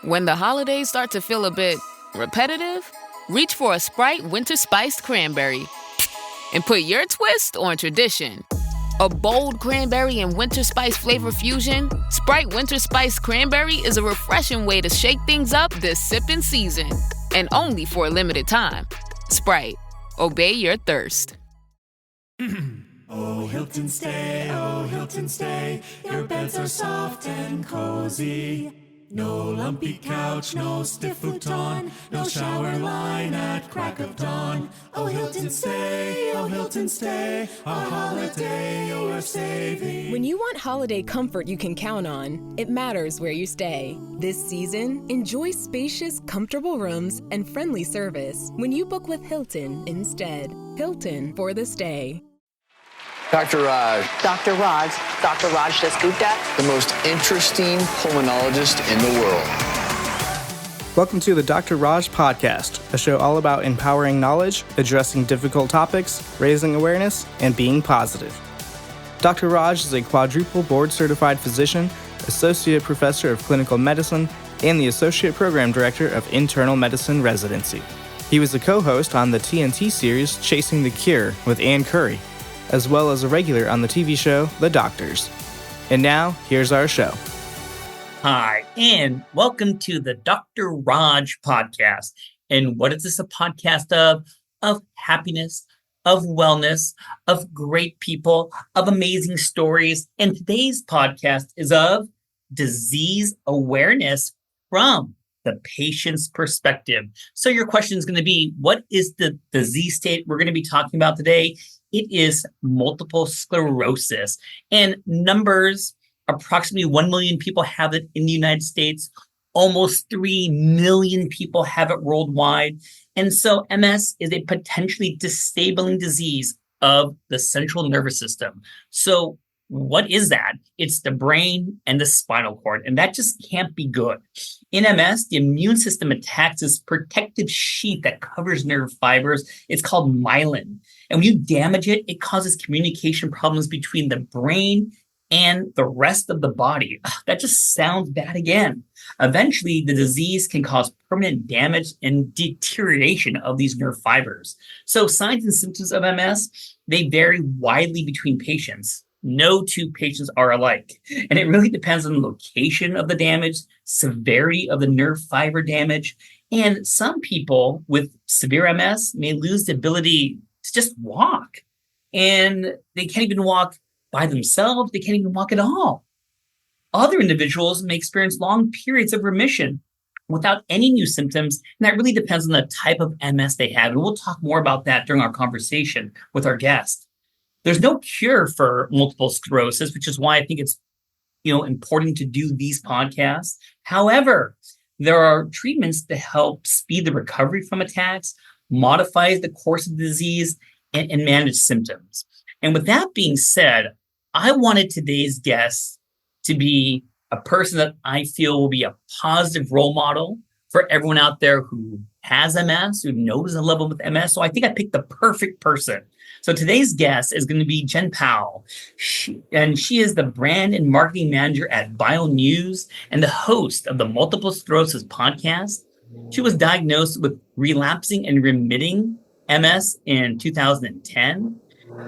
When the holidays start to feel a bit repetitive, reach for a Sprite Winter Spiced Cranberry and put your twist on tradition. A bold cranberry and winter spice flavor fusion, Sprite Winter Spiced Cranberry is a refreshing way to shake things up this sipping season. And only for a limited time. Sprite. Obey your thirst. Oh, Hilton stay, your beds are soft and cozy. No lumpy couch, no stiff futon, no shower line at crack of dawn. Oh, Hilton stay, a holiday you're saving. When you want holiday comfort you can count on, it matters where you stay. This season, enjoy spacious, comfortable rooms and friendly service when you book with Hilton instead. Hilton for the stay. Dr. Raj. Dr. Raj Dasgupta. The most interesting pulmonologist in the world. Welcome to the Dr. Raj Podcast, a show all about empowering knowledge, addressing difficult topics, raising awareness, and being positive. Dr. Raj is a quadruple board-certified physician, associate professor of clinical medicine, and the associate program director of internal medicine residency. He was a co-host on the TNT series Chasing the Cure with Ann Curry, as well as a regular on the TV show The Doctors. And now, here's our show. Hi, and welcome to the Dr. Raj Podcast. And what is this a podcast of? Of happiness, of wellness, of great people, of amazing stories. And today's podcast is of disease awareness from the patient's perspective. So your question is going to be, what is the disease state we're going to be talking about today? It is multiple sclerosis, and numbers, approximately 1 million people have it in the United States. Almost 3 million people have it worldwide. And so MS is a potentially disabling disease of the central nervous system. So what is that? It's the brain and the spinal cord, and that just can't be good. In MS, the immune system attacks this protective sheath that covers nerve fibers. It's called myelin. And when you damage it, it causes communication problems between the brain and the rest of the body. That just sounds bad again. Eventually, the disease can cause permanent damage and deterioration of these nerve fibers. So signs and symptoms of MS, they vary widely between patients. No two patients are alike. And it really depends on the location of the damage, severity of the nerve fiber damage. And some people with severe MS may lose the ability to just walk. And they can't even walk by themselves. They can't even walk at all. Other individuals may experience long periods of remission without any new symptoms. And that really depends on the type of MS they have. And we'll talk more about that during our conversation with our guest. There's no cure for multiple sclerosis, which is why I think it's important to do these podcasts. However, there are treatments to help speed the recovery from attacks, modify the course of the disease, and manage symptoms. And with that being said, I wanted today's guest to be a person that I feel will be a positive role model for everyone out there who has MS, who knows the level with MS. So I think I picked the perfect person. So today's guest is going to be Jenn Powell. She is the brand and marketing manager at BioNews and the host of the Multiple Sclerosis podcast. She was diagnosed with relapsing and remitting MS in 2010.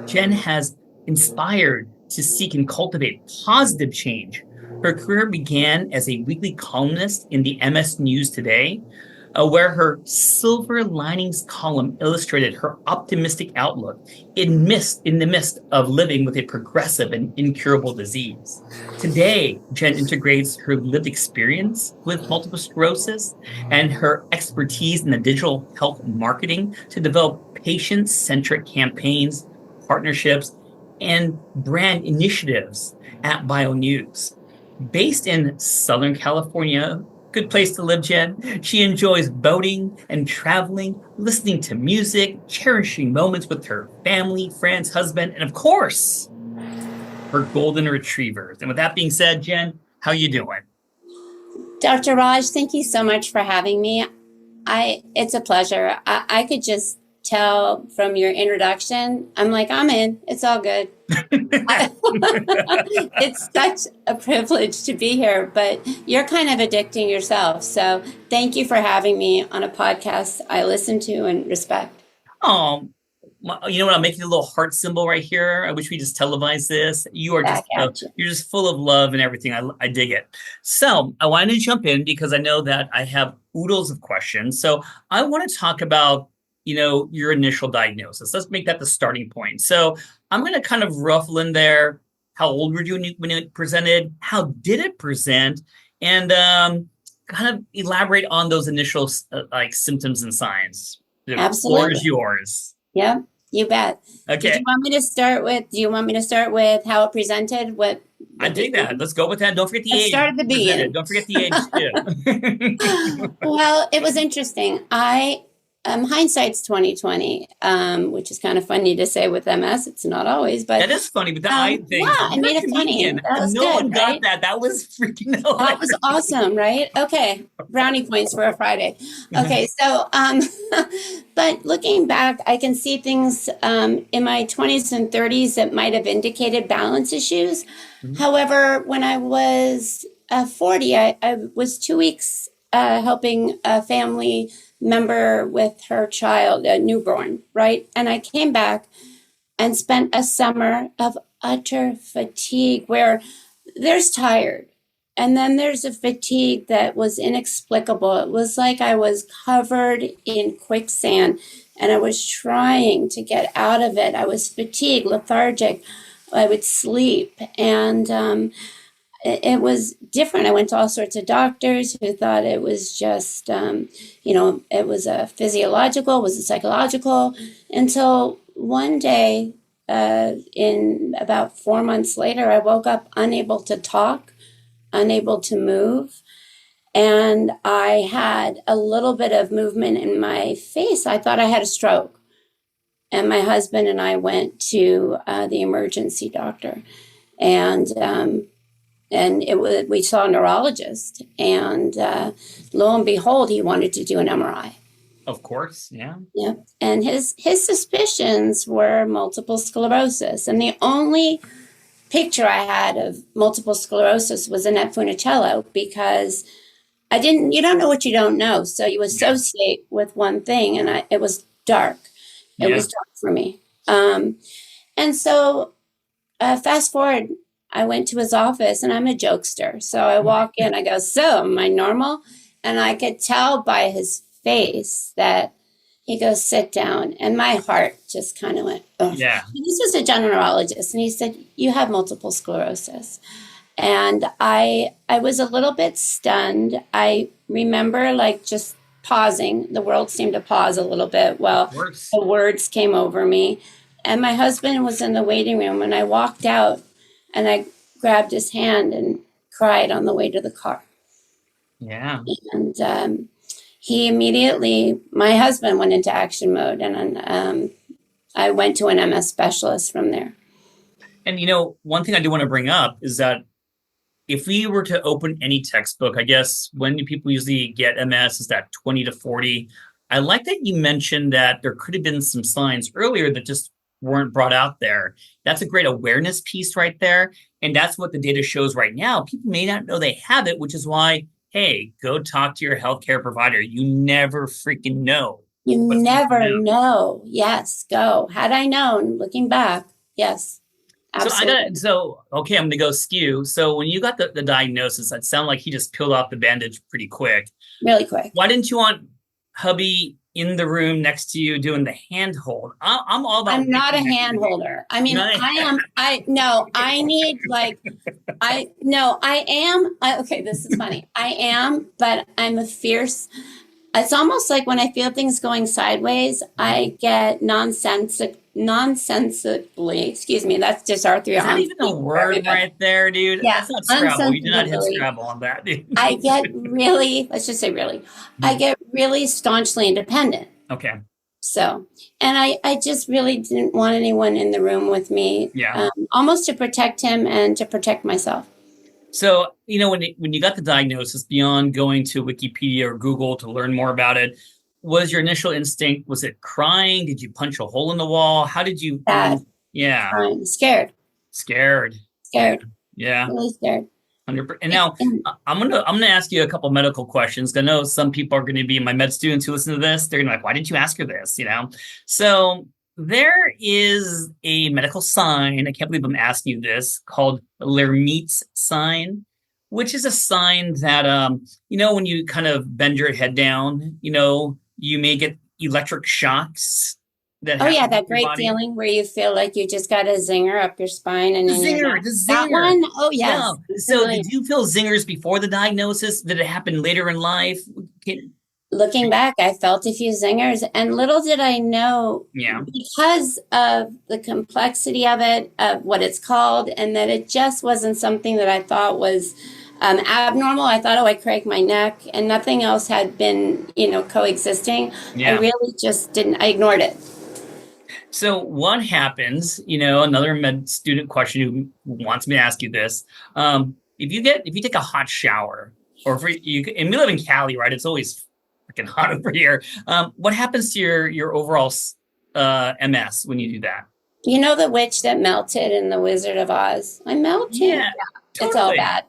Jenn has inspired to seek and cultivate positive change. Her career began as a weekly columnist in the MS News Today, where her Silver Linings column illustrated her optimistic outlook in the midst of living with a progressive and incurable disease. Today, Jenn integrates her lived experience with multiple sclerosis and her expertise in the digital health marketing to develop patient-centric campaigns, partnerships, and brand initiatives at BioNews. Based in Southern California, good place to live, Jenn. She enjoys boating and traveling, listening to music, cherishing moments with her family, friends, husband, and of course, her golden retrievers. And with that being said, Jenn, how you doing? Dr. Raj, thank you so much for having me. It's a pleasure. I could just tell from your introduction, I'm like, I'm in. It's all good. It's such a privilege to be here, but you're kind of addicting yourself. So thank you for having me on a podcast I listen to and respect. You know what? I'm making a little heart symbol right here. I wish we just televised this. You are just, you're just full of love and everything. I dig it. So I wanted to jump in because I know that I have oodles of questions. So I want to talk about, your initial diagnosis. Let's make that the starting point. So I'm going to kind of ruffle in there. How old were you when it presented? How did it present? And kind of elaborate on those initial symptoms and signs. The Absolutely. floor is yours. Yeah, you bet. Okay. Do you want me to start with how it presented? I dig that. Let's go with that. Don't forget the age. Start at the beginning. Don't forget the age too. Well, it was interesting. Hindsight's 2020, which is kind of funny to say with MS. It's not always, but that is funny. But I think I made it funny. That was no good, one got right? that. That was freaking hilarious. That was awesome, right? Okay, brownie points for a Friday. Okay, so but looking back, I can see things in my 20s and 30s that might have indicated balance issues. Mm-hmm. However, when I was 40, I was 2 weeks helping a family member with her child, a newborn, right? And I came back and spent a summer of utter fatigue where there's tired. And then there's a fatigue that was inexplicable. It was like I was covered in quicksand and I was trying to get out of it. I was fatigued, lethargic. I would sleep. And it was different. I went to all sorts of doctors who thought it was just, it was a physiological, it was a psychological, until one day, in about 4 months later, I woke up unable to talk, unable to move. And I had a little bit of movement in my face. I thought I had a stroke. And my husband and I went to the emergency doctor. And we saw a neurologist, and lo and behold, he wanted to do an MRI. Of course, yeah. Yeah, and his suspicions were multiple sclerosis, and the only picture I had of multiple sclerosis was Annette Funicello, because you don't know what you don't know, so you associate with one thing, and it was dark. It was dark for me, and so fast forward. I went to his office, and I'm a jokester. So I walk in, I go, so am I normal? And I could tell by his face that he goes, sit down. And my heart just kind of went, ugh. Yeah. This was a general neurologist, and he said, you have multiple sclerosis. And I was a little bit stunned. I remember just pausing. The world seemed to pause a little bit while the words came over me. And my husband was in the waiting room, and I walked out. And I grabbed his hand and cried on the way to the car. Yeah. And my husband went into action mode, and I went to an MS specialist from there. And, one thing I do want to bring up is that if we were to open any textbook, I guess when do people usually get MS is that 20 to 40. I like that you mentioned that there could have been some signs earlier that just weren't brought out there. That's a great awareness piece right there. And that's what the data shows right now. People may not know they have it, which is why, hey, go talk to your healthcare provider. You never freaking know. You never know. Yes, go. Had I known, looking back, yes. Absolutely. I'm going to go skew. So when you got the diagnosis, it sounded like he just peeled off the bandage pretty quick. Really quick. Why didn't you want hubby in the room next to you doing the handhold? I'm all about. I'm not a hand holder. I mean, I am. Okay, this is funny. I am, but I'm a fierce. It's almost like when I feel things going sideways, I get nonsensically, excuse me, that's dysarthria. Is that even a word right there, dude? Yeah. That's not Scrabble. You did not hit Scrabble on that, dude. I get really, let's just say really, I get really staunchly independent. Okay. So, and I just really didn't want anyone in the room with me, almost to protect him and to protect myself. So, when you got the diagnosis, beyond going to Wikipedia or Google to learn more about it, was your initial instinct? Was it crying? Did you punch a hole in the wall? How did you? Sad. Yeah. Crying. Scared. Scared. Yeah. Really scared. 100%. And now I'm gonna ask you a couple medical questions. I know some people are going to be my med students who listen to this. They're gonna be like, why didn't you ask her this? So there is a medical sign. I can't believe I'm asking you this, called Lermit's sign, which is a sign that when you kind of bend your head down, you may get electric shocks. That great feeling where you feel like you just got a zinger up your spine and the zinger. That one? Oh, yes. Yeah. So did you feel zingers before the diagnosis? Did it happen later in life? Looking back, I felt a few zingers, and little did I know, because of the complexity of it, of what it's called, and that it just wasn't something that I thought was abnormal. I thought, I cracked my neck, and nothing else had been, coexisting. I really just didn't. I ignored it. So what happens, another med student question who wants me to ask you this. If you take a hot shower, or and we live in Cali, right? It's always freaking hot over here. What happens to your overall MS when you do that? You know the witch that melted in The Wizard of Oz? I'm melting. Yeah, totally. It's all bad.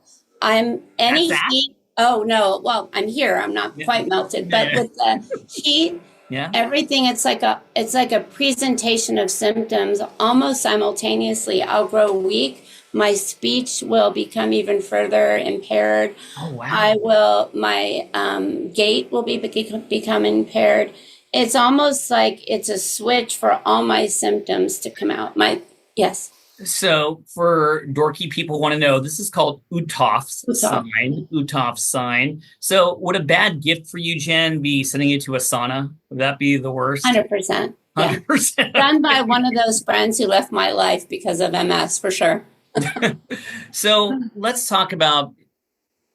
Heat. Oh no. Well, I'm here. I'm not quite melted, but with the heat. Yeah. Everything, it's like a presentation of symptoms almost simultaneously. I'll grow weak. My speech will become even further impaired. Oh, wow. My gait will become impaired. It's almost like it's a switch for all my symptoms to come out. Yes. So for dorky people who want to know, this is called Uthoff's sign. Uthoff's sign. So would a bad gift for you, Jen, be sending you to a sauna? Would that be the worst? 100%. 100%. Done by one of those friends who left my life because of MS, for sure. So let's talk about,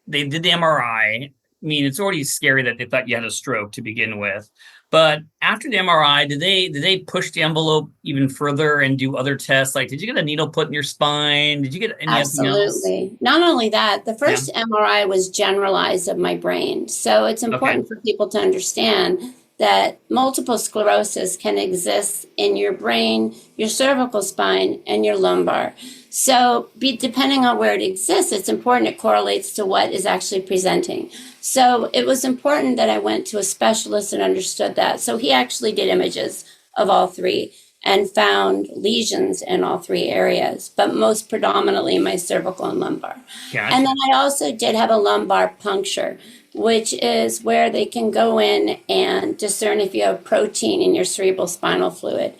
they did the MRI. I mean, it's already scary that they thought you had a stroke to begin with. But after the MRI, did they push the envelope even further and do other tests? Like, did you get a needle put in your spine? Did you get anything else? Absolutely. Not only that, the first MRI was generalized of my brain. So it's important for people to understand that multiple sclerosis can exist in your brain, your cervical spine, and your lumbar. So depending on where it exists, it's important it correlates to what is actually presenting. So it was important that I went to a specialist and understood that. So he actually did images of all three and found lesions in all three areas, but most predominantly my cervical and lumbar. Gotcha. And then I also did have a lumbar puncture, which is where they can go in and discern if you have protein in your cerebral spinal fluid.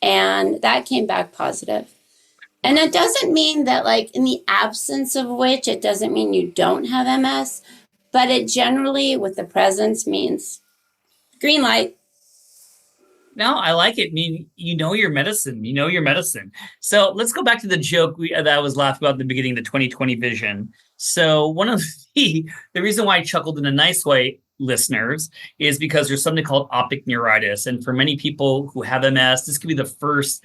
And that came back positive. And it doesn't mean that, like, in the absence of which, it doesn't mean you don't have MS, but it generally, with the presence, means green light. No, I like it. I mean, your medicine. So let's go back to the joke that I was laughing about at the beginning, the 20/20 vision. So one of the reason why I chuckled in a nice way, listeners, is because there's something called optic neuritis. And for many people who have MS, this could be the first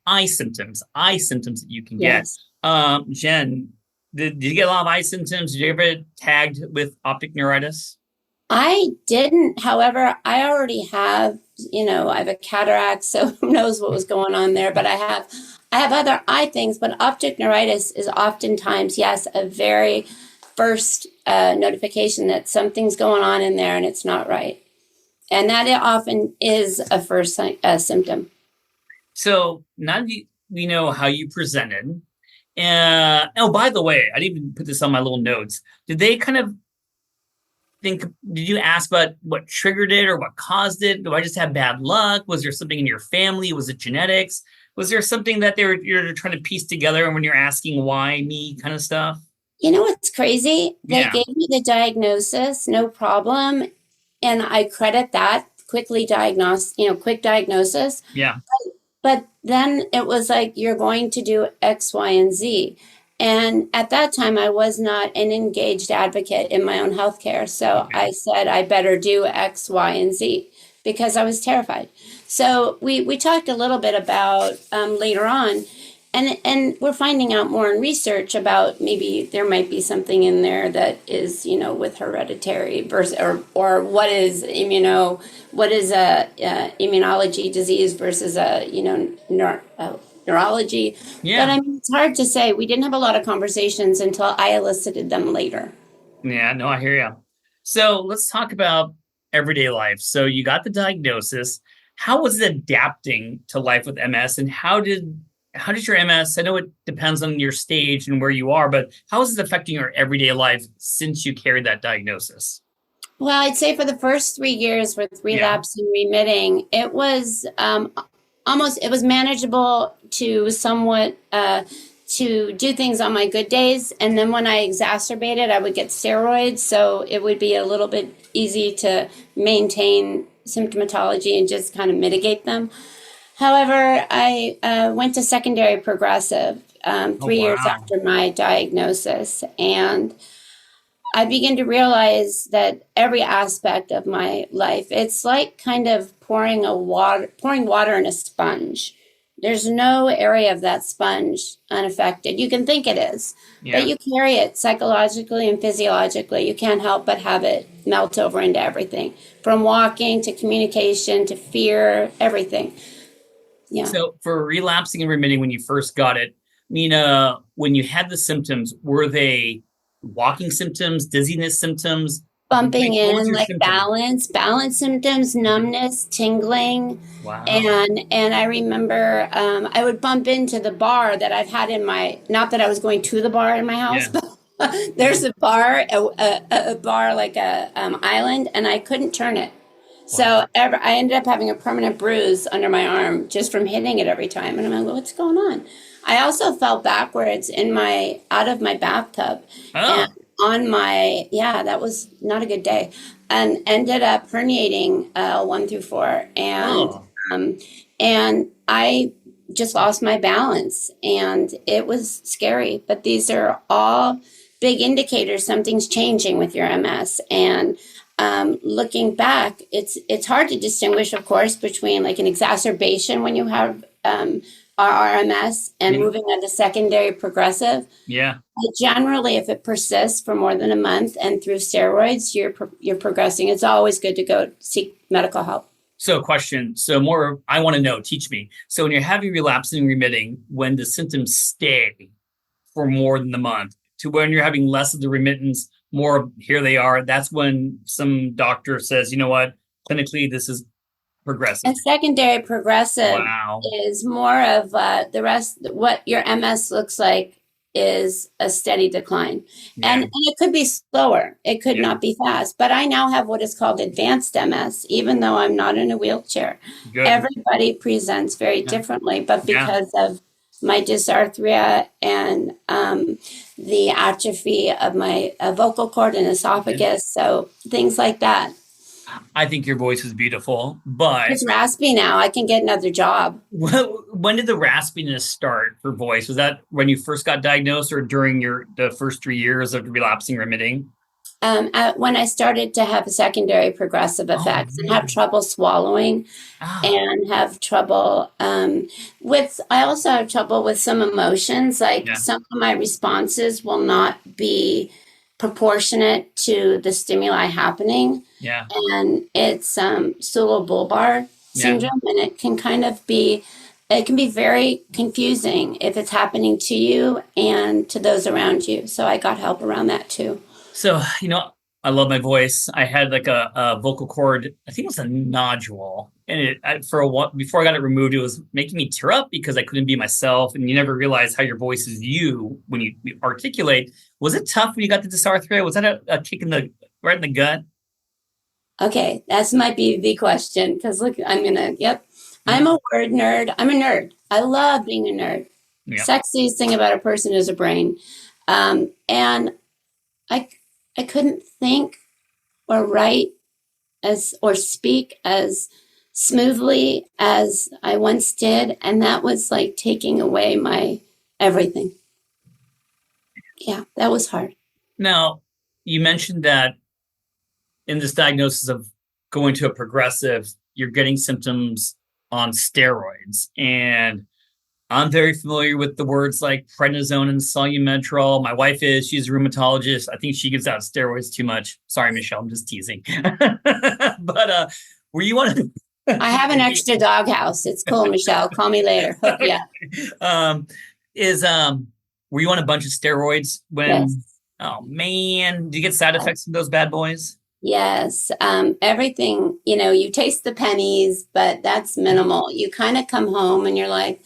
eye symptoms that you can get. Jen, did you get a lot of eye symptoms? Did you ever get tagged with optic neuritis? I didn't. However, I already have, I have a cataract, so who knows what was going on there. But I have other eye things. But optic neuritis is oftentimes, yes, a very first notification that something's going on in there and it's not right. And that it often is a first symptom. So now we know how you presented. By the way, I didn't even put this on my little notes. Did they kind of did you ask about what triggered it or what caused it? Do I just have bad luck? Was there something in your family? Was it genetics? Was there something that you're trying to piece together when you're asking why me kind of stuff? You know what's crazy? They gave me the diagnosis, no problem. And I credit that, quick diagnosis. Yeah. But then it was like, you're going to do X, Y, and Z. And at that time, I was not an engaged advocate in my own healthcare. So I said, I better do X, Y, and Z because I was terrified. So we talked a little bit about later on. and we're finding out more in research about maybe there might be something in there that is, with hereditary versus or what is a immunology disease versus a neurology. Yeah. But I mean, it's hard to say. We didn't have a lot of conversations until I elicited them later. Yeah, no, I hear you. So let's talk about everyday life. So you got the diagnosis. How was it adapting to life with MS, and how did your MS? I know it depends on your stage and where you are, but how is it affecting your everyday life since you carried that diagnosis? Well, I'd say for the first 3 years with relapsing, remitting, it was it was manageable to somewhat to do things on my good days. And then when I exacerbated, I would get steroids. So it would be a little bit easy to maintain symptomatology and just kind of mitigate them. However, I went to secondary progressive 3 years after my diagnosis. And I began to realize that every aspect of my life, it's like kind of pouring water in a sponge. There's no area of that sponge unaffected. You can think it is, but you carry it psychologically and physiologically. You can't help but have it melt over into everything, from walking to communication to fear, everything. Yeah. So for relapsing and remitting, when you first got it, Nina, when you had the symptoms, were they walking symptoms, dizziness symptoms? Bumping What was in, your like symptom? balance symptoms, numbness, tingling. Wow. And I remember I would bump into the bar that I've had in my, not that I was going to the bar in my house, Yeah. but there's a bar, a bar like a island, and I couldn't turn it. So I ended up having a permanent bruise under my arm just from hitting it every time. And I'm like, well, what's going on? I also fell backwards out of my bathtub. And on my, that was not a good day. And ended up herniating 1 through 4. And I just lost my balance. And it was scary. But these are all big indicators something's changing with your MS. And looking back, it's hard to distinguish, of course, between like an exacerbation when you have RRMS and moving on to secondary progressive. Yeah. But generally, if it persists for more than a month and through steroids, you're progressing. It's always good to go seek medical help. So question. I want to know, teach me. So when you're having relapsing and remitting, when the symptoms stay for more than the month to when you're having less of the remittance, more here they are, that's when some doctor says, you know what, clinically, this is progressive. And secondary progressive Wow. is more of the rest. What your MS looks like is a steady decline. Yeah. And it could be slower. It could not be fast. But I now have what is called advanced MS, even though I'm not in a wheelchair. Good. Everybody presents very differently, but because of my dysarthria and the atrophy of my vocal cord and esophagus, so things like that. I think your voice is beautiful, but it's raspy now. I can get another job. When did the raspiness start for voice? Was that when you first got diagnosed or during the first 3 years of relapsing remitting? When I started to have secondary progressive effects and have trouble swallowing and have trouble I also have trouble with some emotions, like some of my responses will not be proportionate to the stimuli happening. Yeah. And it's bulbar syndrome, and it can be very confusing if it's happening to you and to those around you. So I got help around that too. So, I love my voice. I had like a vocal cord, I think it was a nodule. And for a while, before I got it removed, it was making me tear up because I couldn't be myself. And you never realize how your voice is you when you articulate. Was it tough when you got the dysarthria? Was that a kick right in the gut? Okay, that might be the question. Because look, I'm a word nerd. I'm a nerd. I love being a nerd. Yeah. Sexiest thing about a person is a brain. And I couldn't think or write or speak as smoothly as I once did. And that was like taking away my everything. Yeah, that was hard. Now, you mentioned that in this diagnosis of going to a progressive, you're getting symptoms on steroids. And I'm very familiar with the words like prednisone and solumentrol. My wife she's a rheumatologist. I think she gives out steroids too much. Sorry, Michelle, I'm just teasing. But were you on I have an extra doghouse. It's cool, Michelle. Call me later. Hook ya. Were you on a bunch of steroids Yes. oh man, do you get side effects from those bad boys? Yes. Everything, you taste the pennies, but that's minimal. You kind of come home and you're like,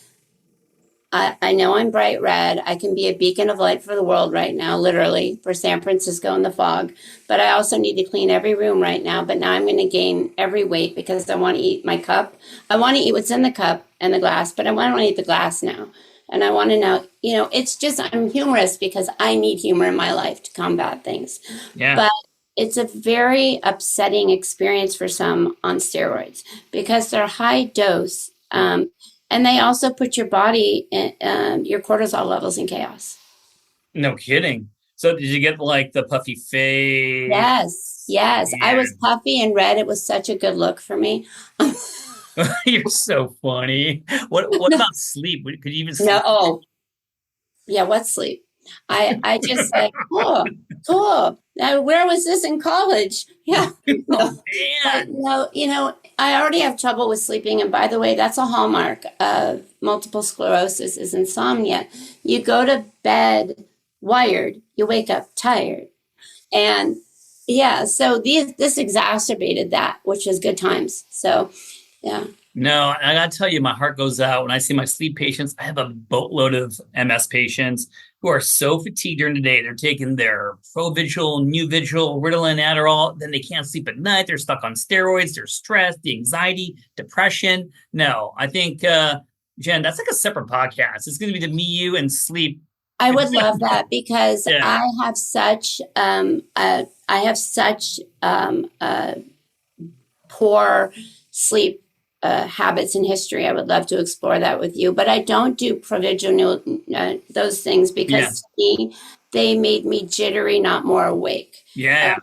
I know I'm bright red. I can be a beacon of light for the world right now, literally, for San Francisco in the fog. But I also need to clean every room right now. But now I'm going to gain every weight because I want to eat my cup. I want to eat what's in the cup and the glass, but I want to eat the glass now. And I want to know, it's just, I'm humorous because I need humor in my life to combat things. Yeah. But it's a very upsetting experience for some on steroids because they're high dose. And they also put your body, your cortisol levels in chaos. No kidding. So did you get like the puffy face? Yes. Yeah. I was puffy and red. It was such a good look for me. You're so funny. What about sleep? Could you even sleep? No. Oh, yeah. What sleep? I just like, cool. Now, where was this in college? Yeah. No, I already have trouble with sleeping. And by the way, that's a hallmark of multiple sclerosis is insomnia. You go to bed wired, you wake up tired. And yeah, so this exacerbated that, which is good times. So, yeah. No, I got to tell you, my heart goes out when I see my sleep patients. I have a boatload of MS patients who are so fatigued during the day. They're taking their Provigil, Nuvigil, Ritalin, Adderall. Then they can't sleep at night. They're stuck on steroids. They're stressed, the anxiety, depression. No, I think, Jen, that's like a separate podcast. It's going to be the me, you, and sleep. I would love that because I have such poor sleep habits in history. I would love to explore that with you, but I don't do Provigil, those things because to me, they made me jittery, not more awake. Yeah.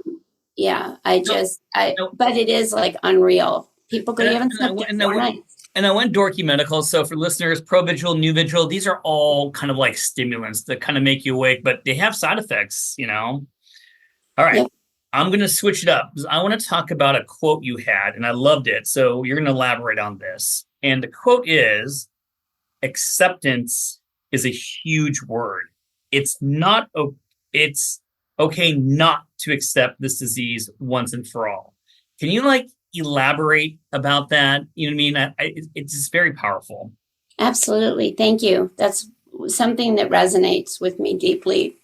But it is like unreal. People could even sleep 4 nights. And I went dorky medical. So for listeners, Provigil, Nuvigil, these are all kind of like stimulants that kind of make you awake, but they have side effects, All right. Yep. I'm going to switch it up because I want to talk about a quote you had, and I loved it. So you're going to elaborate on this. And the quote is, acceptance is a huge word. It's okay not to accept this disease once and for all. Can you elaborate about that? You know what I mean? It's just very powerful. Absolutely. Thank you. That's something that resonates with me deeply.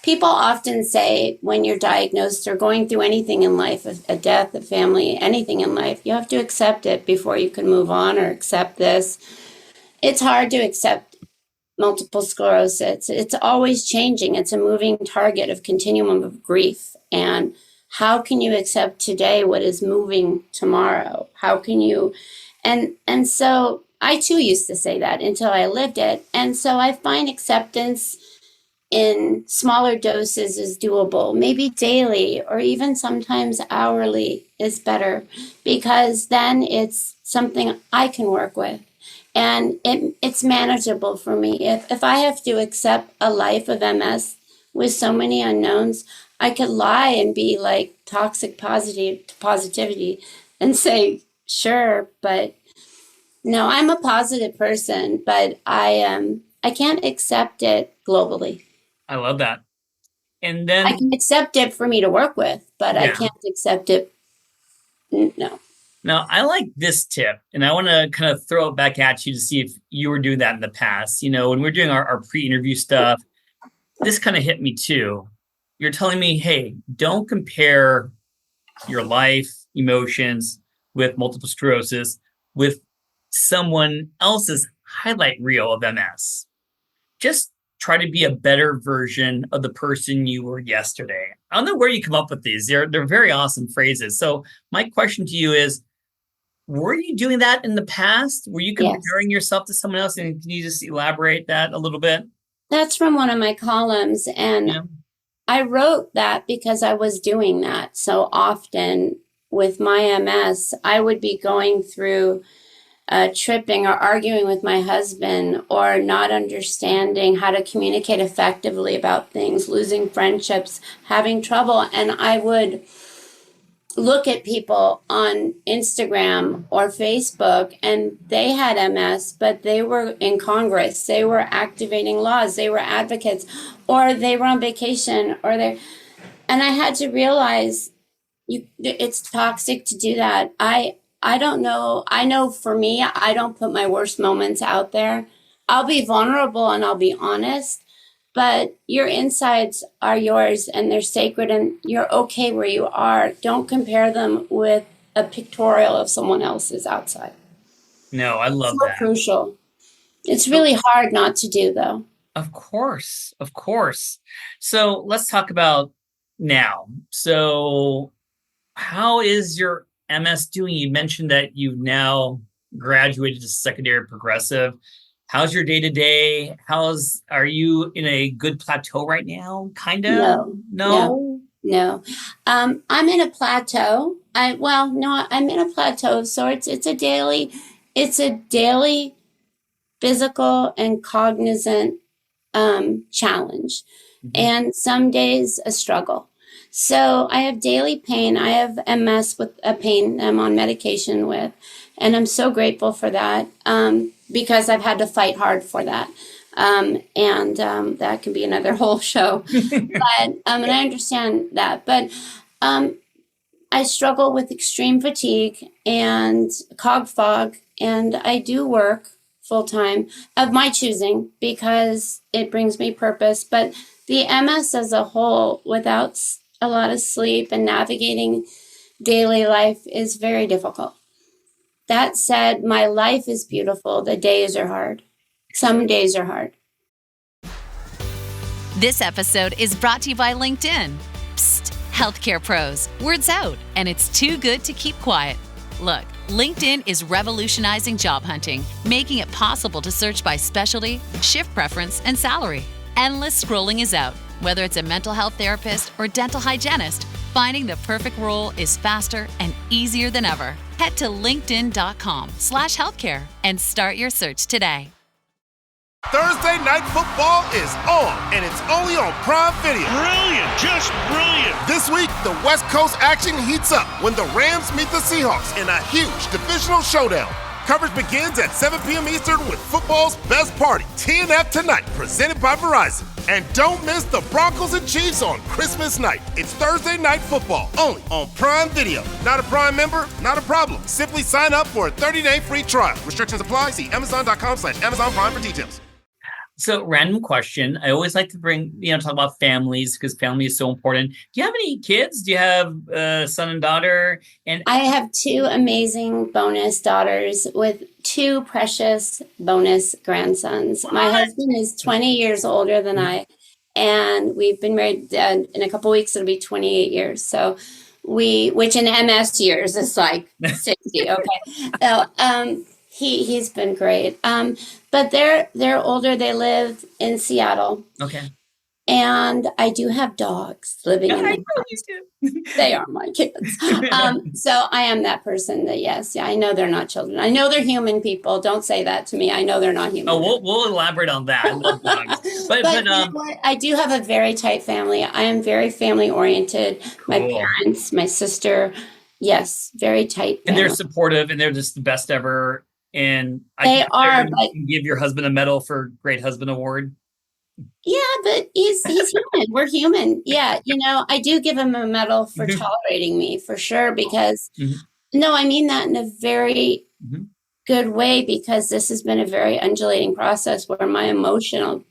People often say when you're diagnosed or going through anything in life, a death, a family, anything in life, you have to accept it before you can move on or accept this. It's hard to accept multiple sclerosis. It's always changing. It's a moving target of continuum of grief. And how can you accept today what is moving tomorrow? How can you? And so I too used to say that until I lived it. And so I find acceptance in smaller doses is doable, maybe daily or even sometimes hourly is better because then it's something I can work with and it's manageable for me. If I have to accept a life of MS with so many unknowns, I could lie and be like toxic positivity and say, sure, but no, I'm a positive person, but I can't accept it globally. I love that. And then I can accept it for me to work with, but I can't accept it. No. Now, I like this tip, and I want to kind of throw it back at you to see if you were doing that in the past. When we're doing our pre-interview stuff, this kind of hit me too. You're telling me, hey, don't compare your life, emotions with multiple sclerosis with someone else's highlight reel of MS. Just try to be a better version of the person you were yesterday. I don't know where you come up with these. They're very awesome phrases. So my question to you is, were you doing that in the past? Were you comparing yourself to someone else? And can you just elaborate that a little bit? That's from one of my columns. And I wrote that because I was doing that so often with my MS. I would be going through tripping or arguing with my husband, or not understanding how to communicate effectively about things, losing friendships, having trouble. And I would look at people on Instagram or Facebook, and they had MS, but they were in Congress, they were activating laws, they were advocates, or they were on vacation, and I had to realize it's toxic to do that. I don't know. I know for me, I don't put my worst moments out there. I'll be vulnerable and I'll be honest, but your insides are yours and they're sacred and you're okay where you are. Don't compare them with a pictorial of someone else's outside. No, I love so that. Crucial. It's really hard not to do, though. Of course. So let's talk about now. So how is your MS doing? You mentioned that you've now graduated to secondary progressive. How's your day-to-day? Are you in a good plateau right now? Kind of? No. I'm in a plateau. I'm in a plateau of sorts. It's a daily physical and cognizant challenge. Mm-hmm. And some days a struggle. So I have daily pain. I have MS with a pain I'm on medication with. And I'm so grateful for that because I've had to fight hard for that. And that can be another whole show. And I understand that. But I struggle with extreme fatigue and cog fog. And I do work full time of my choosing because it brings me purpose. But the MS as a whole, without a lot of sleep and navigating daily life, is very difficult. That said, my life is beautiful. The days are hard. Some days are hard. This episode is brought to you by LinkedIn. Psst, healthcare pros, word's out, and it's too good to keep quiet. Look, LinkedIn is revolutionizing job hunting, making it possible to search by specialty, shift preference, and salary. Endless scrolling is out. Whether it's a mental health therapist or dental hygienist, finding the perfect role is faster and easier than ever. Head to linkedin.com/healthcare and start your search today. Thursday Night Football is on, and it's only on Prime Video. Brilliant, just brilliant. This week, the West Coast action heats up when the Rams meet the Seahawks in a huge divisional showdown. Coverage begins at 7 p.m. Eastern with football's best party, TNF Tonight, presented by Verizon. And don't miss the Broncos and Chiefs on Christmas night. It's Thursday Night Football, only on Prime Video. Not a Prime member? Not a problem. Simply sign up for a 30-day free trial. Restrictions apply. See Amazon.com/Amazon Prime for details. So, random question. I always like to talk about families because family is so important. Do you have any kids? Do you have a son and daughter? And I have two amazing bonus daughters with two precious bonus grandsons. What? My husband is 20 years older than I, and we've been married in a couple of weeks. It'll be 28 years. So which in MS years is like 60. Okay. So, He's been great. But they're older. They live in Seattle. Okay. And I do have dogs living in my house. They are my kids. So I am that person that, yes, I know they're not children. I know they're human people. Don't say that to me. I know they're not human. Oh, we'll elaborate on that. I love dogs. But you know what? I do have a very tight family. I am very family oriented. Cool. My parents, my sister, yes, very tight family. And they're supportive and they're just the best ever. And they are. But give your husband a medal for Great Husband Award. Yeah, but he's human. We're human. Yeah, I do give him a medal for tolerating me for sure. Because no, I mean that in a very good way. Because this has been a very undulating process where my emotional,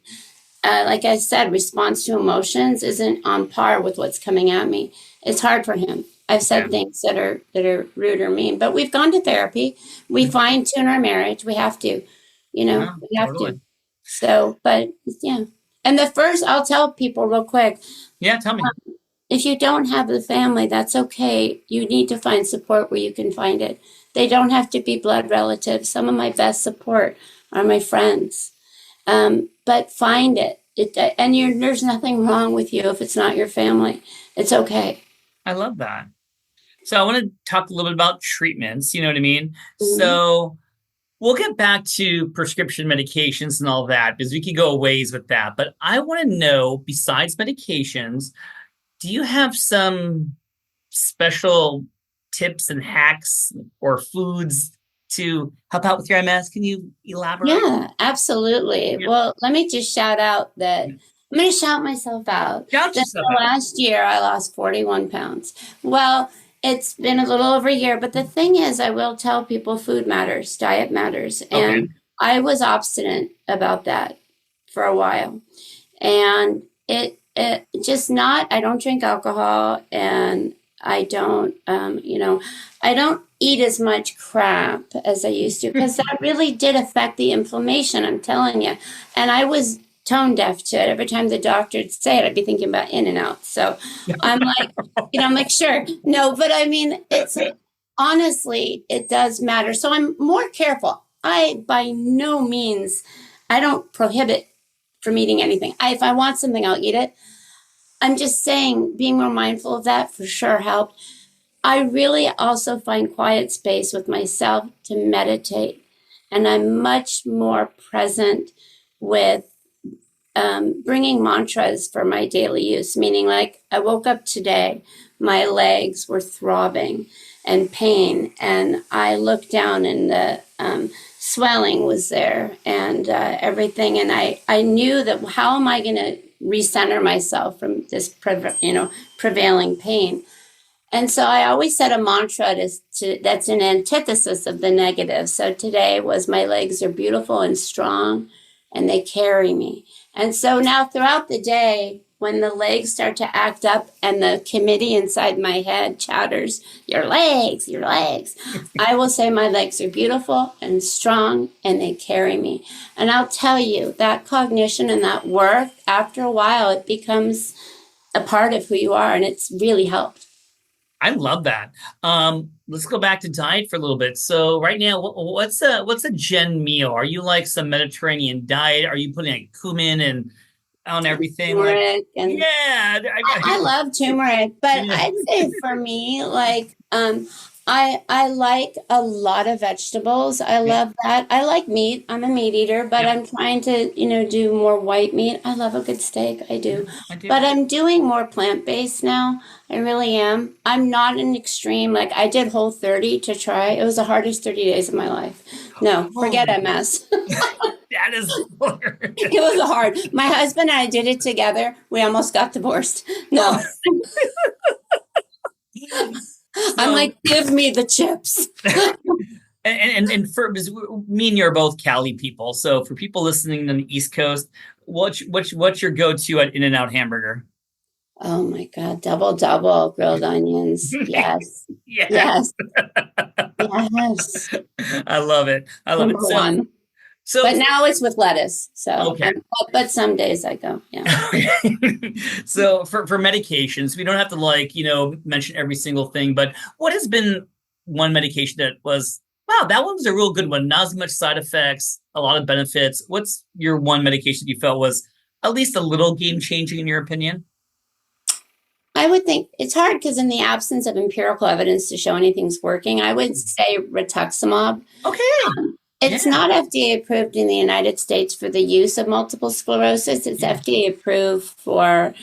like I said, response to emotions isn't on par with what's coming at me. It's hard for him. I've said things that are rude or mean, but we've gone to therapy. We fine tune our marriage. We have to, we have to. So, but yeah. And I'll tell people real quick. Yeah, tell me. If you don't have the family, that's okay. You need to find support where you can find it. They don't have to be blood relatives. Some of my best support are my friends. But find it. And there's nothing wrong with you if it's not your family. It's okay. I love that. So I want to talk a little bit about treatments. You know what I mean? Mm-hmm. So We'll get back to prescription medications and all that because we could go a ways with that. But I want to know, besides medications, do you have some special tips and hacks or foods to help out with your MS? Can you elaborate? Yeah, absolutely. Yeah. Well, let me just shout out that I'm going to shout myself out. Shout That yourself the out. last year I lost 41 pounds. Well, it's been a little over a year, but the thing is, I will tell people food matters, diet matters. And I was obstinate about that for a while. And it just not, I don't drink alcohol and I don't, I don't eat as much crap as I used to because that really did affect the inflammation, I'm telling you. And I was tone deaf to it. Every time the doctor would say it, I'd be thinking about In-N-Out. So I'm like, I'm like, sure. No, but I mean, it's honestly, it does matter. So I'm more careful. I, by no means, I don't prohibit from eating anything. If I want something, I'll eat it. I'm just saying being more mindful of that for sure helped. I really also find quiet space with myself to meditate. And I'm much more present with bringing mantras for my daily use, meaning like I woke up today, my legs were throbbing and pain. And I looked down and the swelling was there and everything. And I knew that how am I going to recenter myself from this prevailing pain? And so I always said a mantra that's an antithesis of the negative. So today was my legs are beautiful and strong and they carry me. And so now throughout the day, when the legs start to act up and the committee inside my head chatters, your legs, I will say my legs are beautiful and strong and they carry me. And I'll tell you that cognition and that work, after a while, it becomes a part of who you are and it's really helped. I love that. Let's go back to diet for a little bit. So right now, what's a Jenn meal? Are you like some Mediterranean diet? Are you putting like cumin and on everything? Turmeric and yeah, I love turmeric, but I'd say for me, like I like a lot of vegetables. I love that. I like meat. I'm a meat eater, but I'm trying to, do more white meat. I love a good steak. I do. But I'm doing more plant-based now. I really am. I'm not an extreme. Like I did Whole30 to try. It was the hardest 30 days of my life. No, forget MS. That is hard. It was hard. My husband and I did it together. We almost got divorced. No. I'm like, give me the chips. and for me and you are both Cali people. So for people listening on the East Coast, what's your go-to at In-N-Out hamburger? Oh my God, double grilled onions. Yes. Yes. Yes. I love it. Number one. So, but now it's with lettuce. So, okay. But some days I go, yeah. So for medications, we don't have to mention every single thing, but what has been one medication that was, wow, that one was a real good one. Not as much side effects, a lot of benefits. What's your one medication you felt was at least a little game changing in your opinion? I would think it's hard because in the absence of empirical evidence to show anything's working, I would say rituximab. Okay. It's not FDA approved in the United States for the use of multiple sclerosis. It's FDA approved for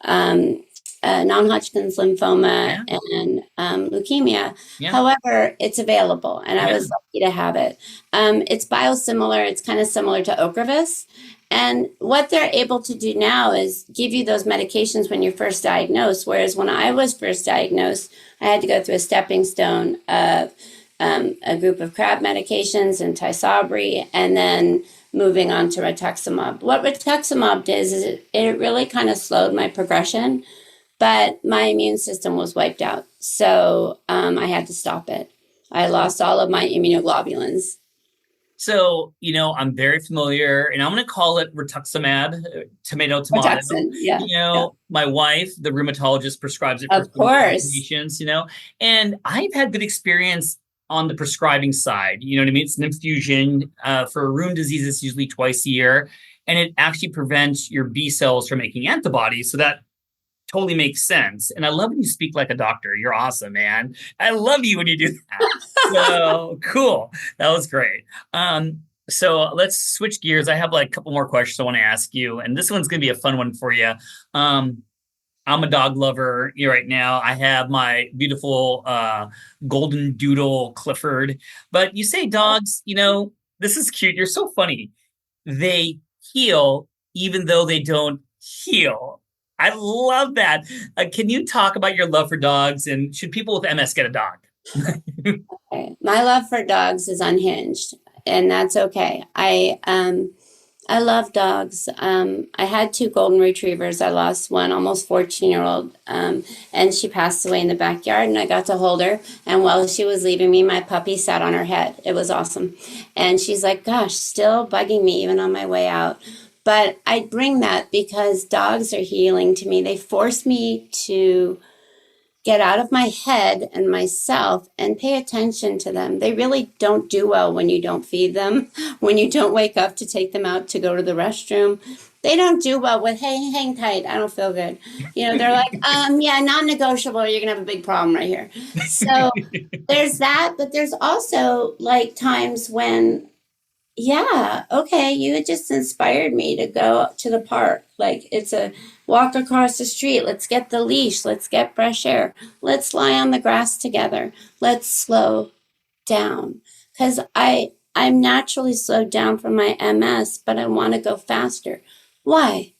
non-Hodgkin's lymphoma and leukemia. Yeah. However, it's available, and I was lucky to have it. It's biosimilar. It's kind of similar to Ocrevus. And what they're able to do now is give you those medications when you're first diagnosed, whereas when I was first diagnosed, I had to go through a stepping stone of a group of crab medications and Tysabri, and then moving on to rituximab. What rituximab did is it really kind of slowed my progression, but my immune system was wiped out. So I had to stop it. I lost all of my immunoglobulins. So, I'm very familiar, and I'm going to call it rituximab, tomato. Rituxan, my wife, the rheumatologist, prescribes it of course. Patients, and I've had good experience on the prescribing side. You know what I mean? It's an infusion. For rheum disease, it's usually twice a year, and it actually prevents your B cells from making antibodies. So that totally makes sense. And I love when you speak like a doctor. You're awesome, man. I love you when you do that. So cool. That was great. So let's switch gears. I have like a couple more questions I want to ask you. And this one's going to be a fun one for you. I'm a dog lover right now. I have my beautiful golden doodle Clifford. But you say dogs, this is cute. You're so funny. They heal even though they don't heal. I love that. Can you talk about your love for dogs, and should people with MS get a dog? Okay. My love for dogs is unhinged, and that's okay. I love dogs. I had 2 golden retrievers. I lost one, almost 14-year-old, and she passed away in the backyard, and I got to hold her. And while she was leaving me, my puppy sat on her head. It was awesome. And she's like, gosh, still bugging me even on my way out. But I bring that because dogs are healing to me. They force me to get out of my head and myself and pay attention to them. They really don't do well when you don't feed them, when you don't wake up to take them out to go to the restroom. They don't do well with, hey, hang tight, I don't feel good. They're like, yeah, non-negotiable, or you're gonna have a big problem right here. So there's that, but there's also like times when, yeah, okay, you just inspired me to go to the park. Like, it's a walk across the street. Let's get the leash. Let's get fresh air. Let's lie on the grass together. Let's slow down. Because I'm naturally slowed down from my MS, but I want to go faster. Why?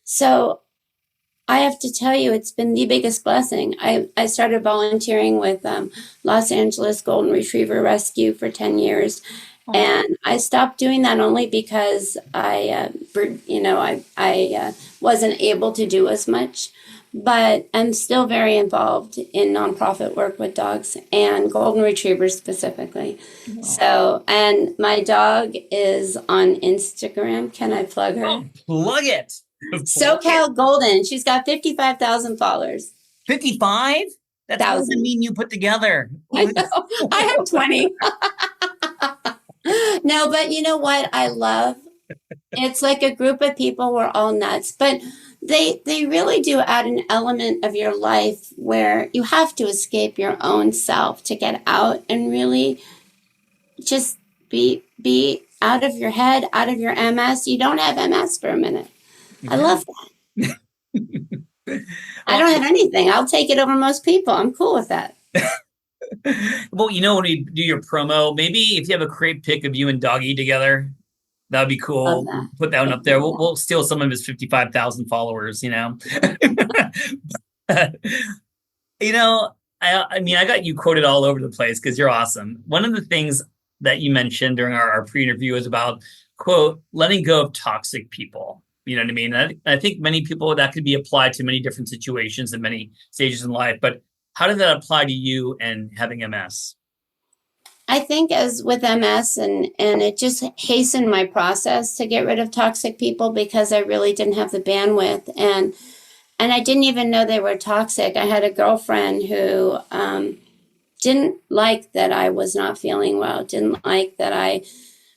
So I have to tell you, it's been the biggest blessing. I started volunteering with Los Angeles Golden Retriever Rescue for 10 years. And I stopped doing that only because I wasn't able to do as much. But I'm still very involved in nonprofit work with dogs and golden retrievers specifically. Wow. So, and my dog is on Instagram. Can I plug her? Oh, plug it. SoCal Golden. She's got 55,000 followers. 55? That doesn't mean you put together. I know. I have 20. No, but you know what I love? It's like a group of people. We're all nuts, but they really do add an element of your life where you have to escape your own self to get out and really just be out of your head, out of your MS. You don't have MS for a minute. I love that. I don't have anything. I'll take it over most people. I'm cool with that. Well, when you do your promo, maybe if you have a great pic of you and Doggy together, that would be cool. Put that one up there. We'll steal some of his 55,000 followers, I got you quoted all over the place because you're awesome. One of the things that you mentioned during our pre-interview is about, quote, letting go of toxic people. You know what I mean? I think many people, that could be applied to many different situations and many stages in life, but how did that apply to you and having MS? I think as with MS, and it just hastened my process to get rid of toxic people because I really didn't have the bandwidth. And I didn't even know they were toxic. I had a girlfriend who didn't like that I was not feeling well, didn't like that I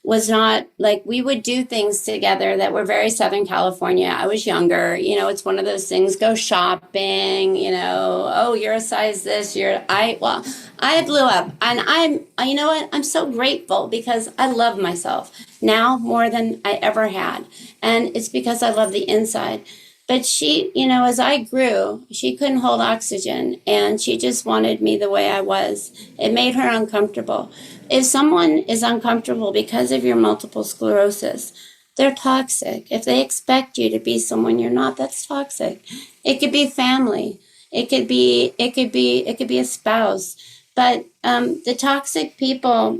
was not, like, we would do things together that were very Southern California. I was younger, it's one of those things, go shopping, oh, you're a size this, I blew up. And you know what? I'm so grateful because I love myself now more than I ever had. And it's because I love the inside. But she, as I grew, she couldn't hold oxygen and she just wanted me the way I was. It made her uncomfortable. If someone is uncomfortable because of your multiple sclerosis, they're toxic. If they expect you to be someone you're not, that's toxic. It could be family. It could be a spouse. But the toxic people,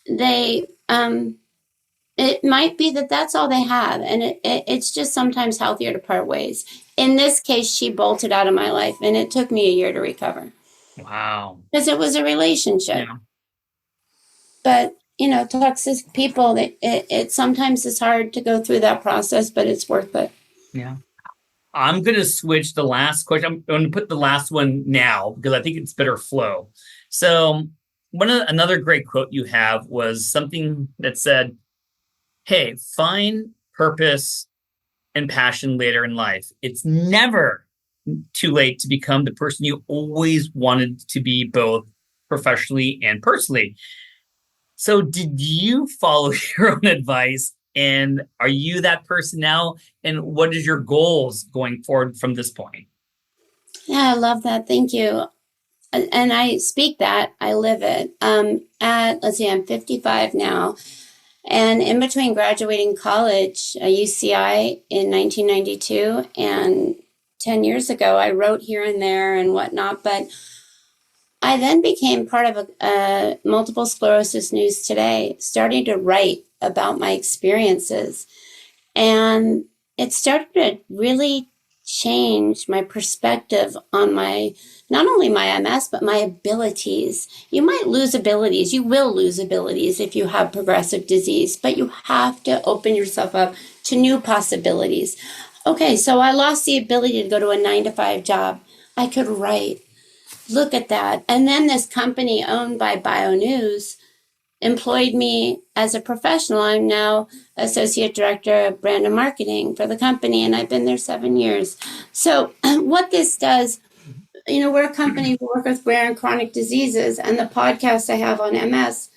they it might be that that's all they have. And it's just sometimes healthier to part ways. In this case, she bolted out of my life and it took me a year to recover. Wow. Because it was a relationship. Yeah. But, toxic people, it sometimes it's hard to go through that process, but it's worth it. Yeah. I'm going to switch the last question. I'm going to put the last one now because I think it's better flow. So another great quote you have was something that said, hey, find purpose and passion later in life. It's never too late to become the person you always wanted to be, both professionally and personally. So did you follow your own advice? And are you that person now? And what is your goals going forward from this point? Yeah, I love that. Thank you. And I speak that, I live it. Let's see, I'm 55 now. And in between graduating college, UCI in 1992 and 10 years ago, I wrote here and there and whatnot. But I then became part of a Multiple Sclerosis News Today, starting to write about my experiences. And it started to really change my perspective on not only my MS, but my abilities. You might lose abilities. You will lose abilities if you have progressive disease, but you have to open yourself up to new possibilities. Okay, so I lost the ability to go to a 9-to-5 job. I could write. Look at that. And then this company owned by BioNews employed me as a professional. I'm now associate director of brand and marketing for the company, and I've been there 7 years. So what this does, we're a company who work with rare and chronic diseases, and the podcast I have on MS,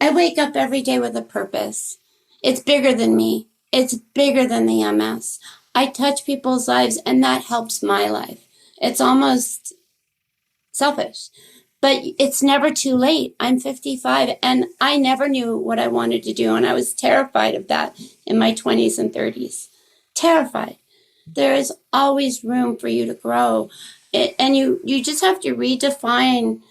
I wake up every day with a purpose. It's bigger than me. It's bigger than the MS. I touch people's lives, and that helps my life. It's almost selfish. But it's never too late. I'm 55 and I never knew what I wanted to do. And I was terrified of that in my 20s and 30s. Terrified. There is always room for you to grow. And you just have to redefine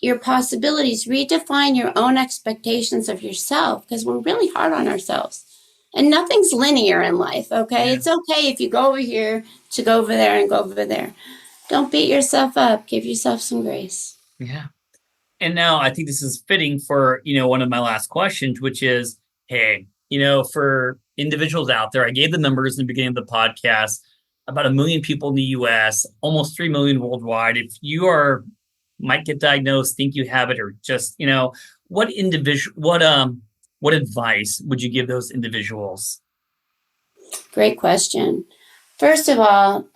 your possibilities, redefine your own expectations of yourself, because we're really hard on ourselves. And nothing's linear in life, okay? It's okay if you go over here to go over there and go over there. Don't beat yourself up. Give yourself some grace. Yeah. And now I think this is fitting for, one of my last questions, which is, hey, for individuals out there, I gave the numbers in the beginning of the podcast, about 1 million people in the US, almost 3 million worldwide. If you might get diagnosed, think you have it, or just, what advice would you give those individuals? Great question. First of all,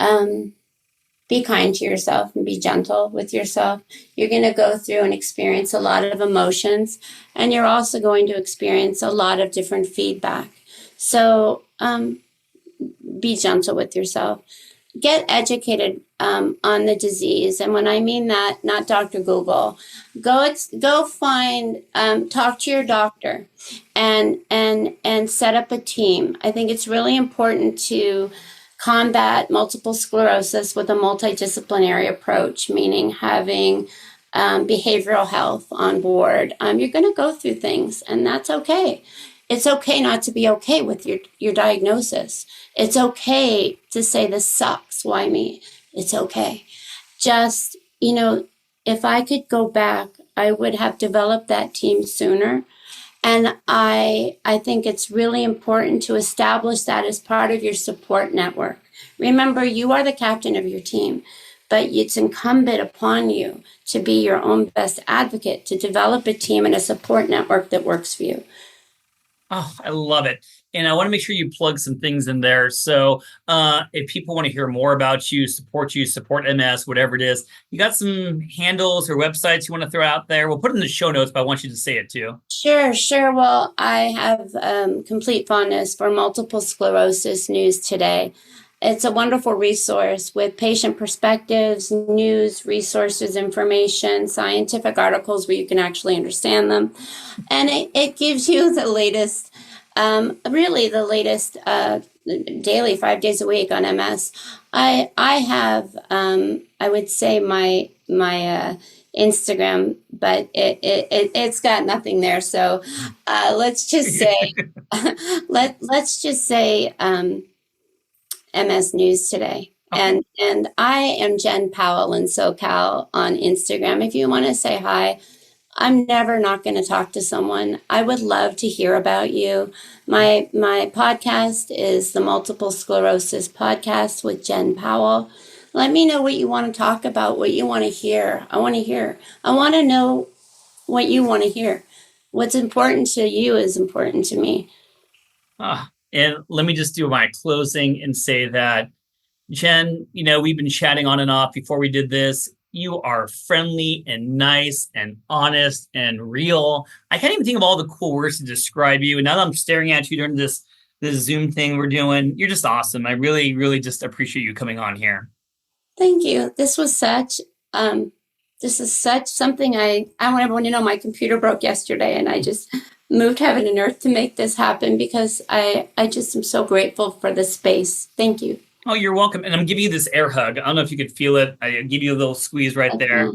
be kind to yourself and be gentle with yourself. You're going to go through and experience a lot of emotions, and you're also going to experience a lot of different feedback. So be gentle with yourself. Get educated on the disease. And when I mean that, not Dr. Google, go find, talk to your doctor and set up a team. I think it's really important to combat multiple sclerosis with a multidisciplinary approach, meaning having behavioral health on board. You're going to go through things, and that's okay. It's okay not to be okay with your diagnosis. It's okay to say, this sucks. Why me? It's okay. Just, if I could go back, I would have developed that team sooner. And I think it's really important to establish that as part of your support network. Remember, you are the captain of your team, but it's incumbent upon you to be your own best advocate, to develop a team and a support network that works for you. Oh, I love it. And I want to make sure you plug some things in there. So if people want to hear more about you, support MS, whatever it is, you got some handles or websites you want to throw out there? We'll put it in the show notes, but I want you to say it too. Sure. Well, I have complete fondness for Multiple Sclerosis News Today. It's a wonderful resource with patient perspectives, news, resources, information, scientific articles where you can actually understand them. And it gives you the latest, daily, 5 days a week on MS. I have, I would say my Instagram, but it's got nothing there. So let's just say, MS News Today. Okay. And I am Jenn Powell in SoCal on Instagram. If you want to say hi, I'm never not going to talk to someone. I would love to hear about you. My podcast is the Multiple Sclerosis Podcast with Jenn Powell. Let me know what you want to talk about, what you want to hear. I want to hear. I want to know what you want to hear. What's important to you is important to me. And let me just do my closing and say that, Jenn, we've been chatting on and off before we did this. You are friendly and nice and honest and real. I can't even think of all the cool words to describe you. And now that I'm staring at you during this Zoom thing we're doing, you're just awesome. I really, really just appreciate you coming on here. Thank you. This is such something I want everyone to know. My computer broke yesterday and I just moved heaven and earth to make this happen because I just am so grateful for this space. Thank you. Oh, you're welcome. And I'm giving you this air hug. I don't know if you could feel it. I give you a little squeeze right there.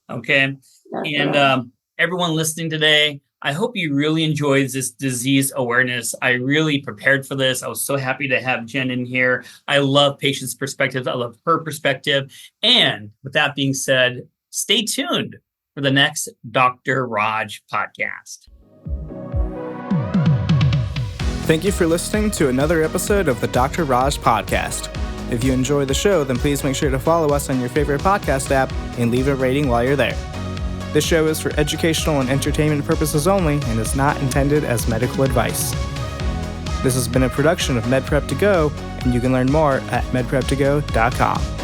Okay. And everyone listening today, I hope you really enjoyed this disease awareness. I really prepared for this. I was so happy to have Jenn in here. I love patients' perspectives. I love her perspective. And with that being said, stay tuned for the next Dr. Raj podcast. Thank you for listening to another episode of the Dr. Raj podcast. If you enjoy the show, then please make sure to follow us on your favorite podcast app and leave a rating while you're there. This show is for educational and entertainment purposes only and is not intended as medical advice. This has been a production of MedPrep2Go, and you can learn more at medprep2go.com.